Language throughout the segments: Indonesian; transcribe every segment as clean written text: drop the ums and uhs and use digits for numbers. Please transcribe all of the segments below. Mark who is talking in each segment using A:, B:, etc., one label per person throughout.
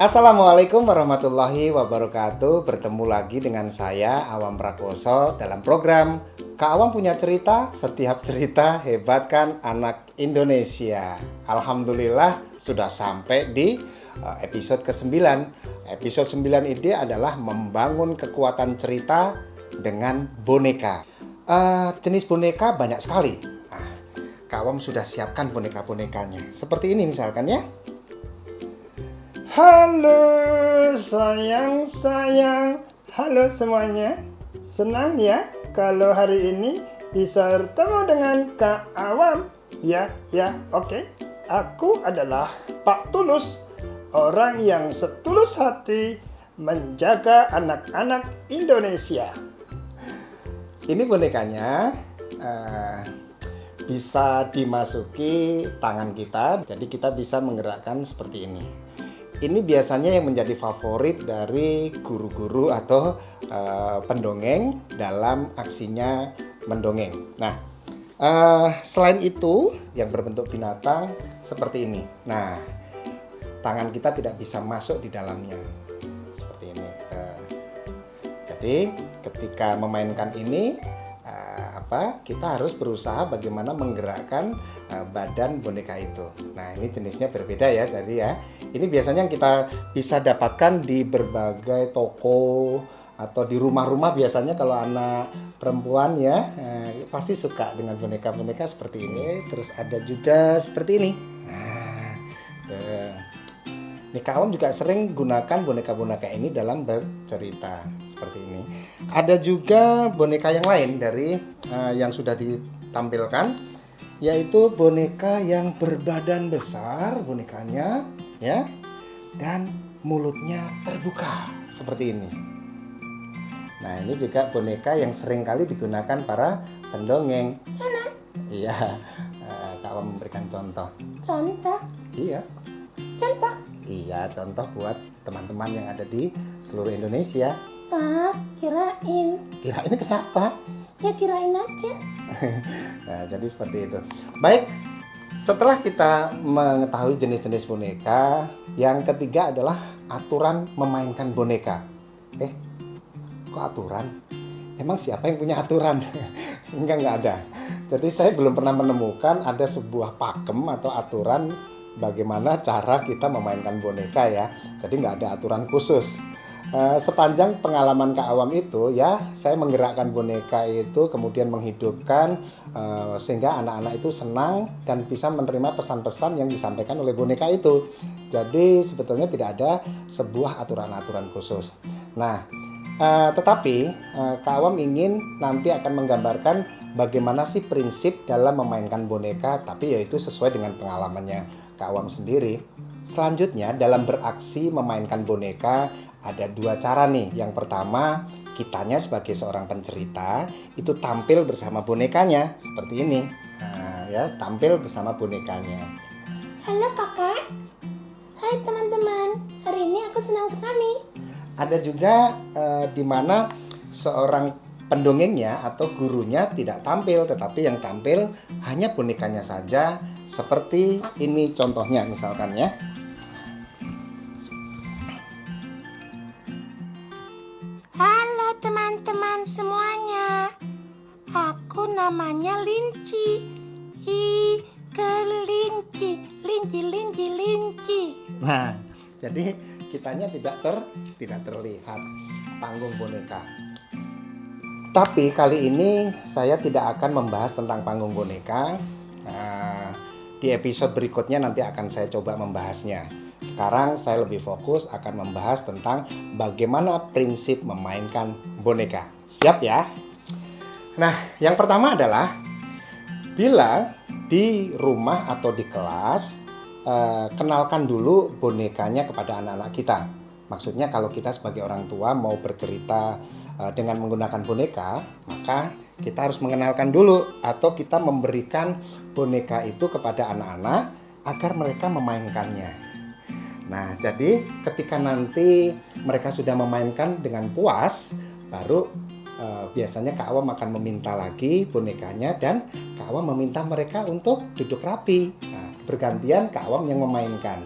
A: Assalamualaikum warahmatullahi wabarakatuh. Bertemu lagi dengan saya Awam Prakoso dalam program Kak Awam Punya Cerita. Setiap cerita hebatkan anak Indonesia. Alhamdulillah sudah sampai di episode ke-9. Episode 9 ini adalah membangun kekuatan cerita dengan boneka. Jenis boneka banyak sekali. Kak Awam sudah siapkan boneka-bonekanya. Seperti ini misalkan ya.
B: Halo sayang, halo semuanya. Senang ya kalau hari ini bisa bertemu dengan Kak Awam. Ya, oke. Aku adalah Pak Tulus, orang yang setulus hati menjaga anak-anak Indonesia.
A: Ini bonekanya bisa dimasuki tangan kita, jadi kita bisa menggerakkan seperti ini. Ini biasanya yang menjadi favorit dari guru-guru atau pendongeng dalam aksinya mendongeng. Nah, selain itu yang berbentuk binatang seperti ini. Nah, tangan kita tidak bisa masuk di dalamnya seperti ini. Jadi ketika memainkan ini, kita harus berusaha bagaimana menggerakkan badan boneka itu. Nah, ini jenisnya berbeda ya tadi ya. Ini biasanya yang kita bisa dapatkan di berbagai toko atau di rumah-rumah. Biasanya kalau anak perempuan ya pasti suka dengan boneka-boneka seperti ini. Terus ada juga seperti ini. Nih, Kak Awam juga sering gunakan boneka-boneka ini dalam bercerita seperti ini. Ada juga boneka yang lain dari yang sudah ditampilkan, yaitu boneka yang berbadan besar bonekanya ya, dan mulutnya terbuka seperti ini. Nah, ini juga boneka yang sering kali digunakan para pendongeng. Iya, Kak Awam memberikan contoh.
C: Contoh?
A: Iya.
C: Contoh?
A: Iya, contoh buat teman-teman yang ada di seluruh Indonesia.
C: Kirain.
A: Kirain kenapa?
C: Ya kirain aja.
A: Nah, jadi seperti itu. Baik, setelah kita mengetahui jenis-jenis boneka, yang ketiga adalah aturan memainkan boneka. Kok aturan? Emang siapa yang punya aturan? Enggak ada. Jadi saya belum pernah menemukan ada sebuah pakem atau aturan bagaimana cara kita memainkan boneka ya. Jadi nggak ada aturan khusus. Sepanjang pengalaman Kak Awam itu ya, saya menggerakkan boneka itu kemudian menghidupkan sehingga anak-anak itu senang dan bisa menerima pesan-pesan yang disampaikan oleh boneka itu. Jadi sebetulnya tidak ada sebuah aturan-aturan khusus. Nah, tetapi Kak Awam ingin nanti akan menggambarkan bagaimana sih prinsip dalam memainkan boneka, tapi yaitu sesuai dengan pengalamannya Kak Awam sendiri. Selanjutnya dalam beraksi memainkan boneka ada dua cara nih. Yang pertama, kitanya sebagai seorang pencerita itu tampil bersama bonekanya seperti ini. Nah, ya, tampil bersama bonekanya.
C: Halo kakak. Hai teman-teman. Hari ini aku senang sekali.
A: Ada juga di mana seorang pendongengnya atau gurunya tidak tampil, tetapi yang tampil hanya bonekanya saja. Seperti ini contohnya misalkan ya.
C: Halo teman-teman semuanya. Aku namanya Linci. Kelinci. Linci.
A: Nah, jadi kitanya tidak terlihat panggung boneka. Tapi kali ini saya tidak akan membahas tentang panggung boneka. Di episode berikutnya nanti akan saya coba membahasnya. Sekarang saya lebih fokus akan membahas tentang bagaimana prinsip memainkan boneka. Siap ya? Nah, yang pertama adalah bila di rumah atau di kelas, kenalkan dulu bonekanya kepada anak-anak kita. Maksudnya kalau kita sebagai orang tua mau bercerita dengan menggunakan boneka, maka kita harus mengenalkan dulu atau kita memberikan boneka itu kepada anak-anak agar mereka memainkannya. Nah, jadi ketika nanti mereka sudah memainkan dengan puas, baru biasanya Kak Awam akan meminta lagi bonekanya dan Kak Awam meminta mereka untuk duduk rapi. Nah, bergantian Kak Awam yang memainkan.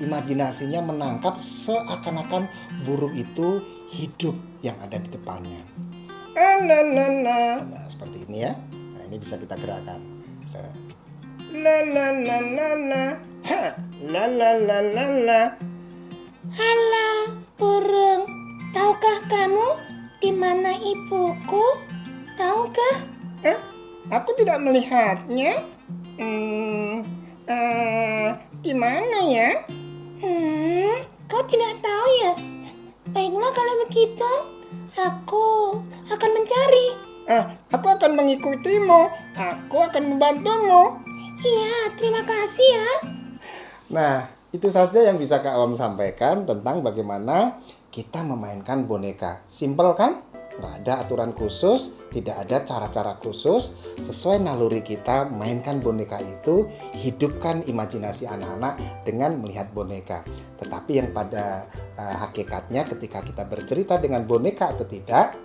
A: imajinasinya menangkap seakan-akan burung itu hidup yang ada di depannya.
B: La la la.
A: Nah, seperti ini ya. Nah, ini bisa kita gerakkan. Tuh.
B: La la la la la. Ha. La la la la la.
C: Halo, burung. Tahukah kamu di mana ibuku? Tahukah?
B: Aku tidak melihatnya. Di mana ya?
C: Kau tidak tahu ya? Baiklah kalau begitu, aku akan mencari.
B: Aku akan mengikutimu. Aku akan membantumu.
C: Iya, terima kasih ya.
A: Nah, itu saja yang bisa Kak Awam sampaikan tentang bagaimana kita memainkan boneka. Simpel kan? Nggak ada aturan khusus, tidak ada cara-cara khusus. Sesuai naluri kita, mainkan boneka itu, hidupkan imajinasi anak-anak dengan melihat boneka. Tetapi yang pada hakikatnya ketika kita bercerita dengan boneka atau tidak,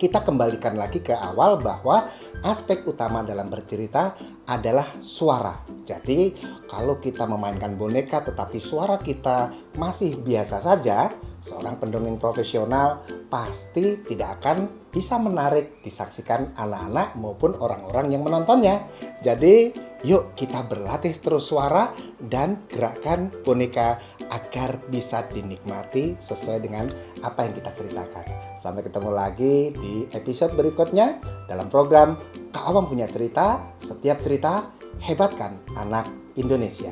A: kita kembalikan lagi ke awal bahwa aspek utama dalam bercerita adalah suara. Jadi kalau kita memainkan boneka tetapi suara kita masih biasa saja, seorang pendongeng profesional pasti tidak akan bisa menarik disaksikan anak-anak maupun orang-orang yang menontonnya. Jadi yuk kita berlatih terus suara dan gerakkan boneka agar bisa dinikmati sesuai dengan apa yang kita ceritakan. Sampai ketemu lagi di episode berikutnya dalam program Kak Awam Punya Cerita. Setiap cerita, hebatkan anak Indonesia.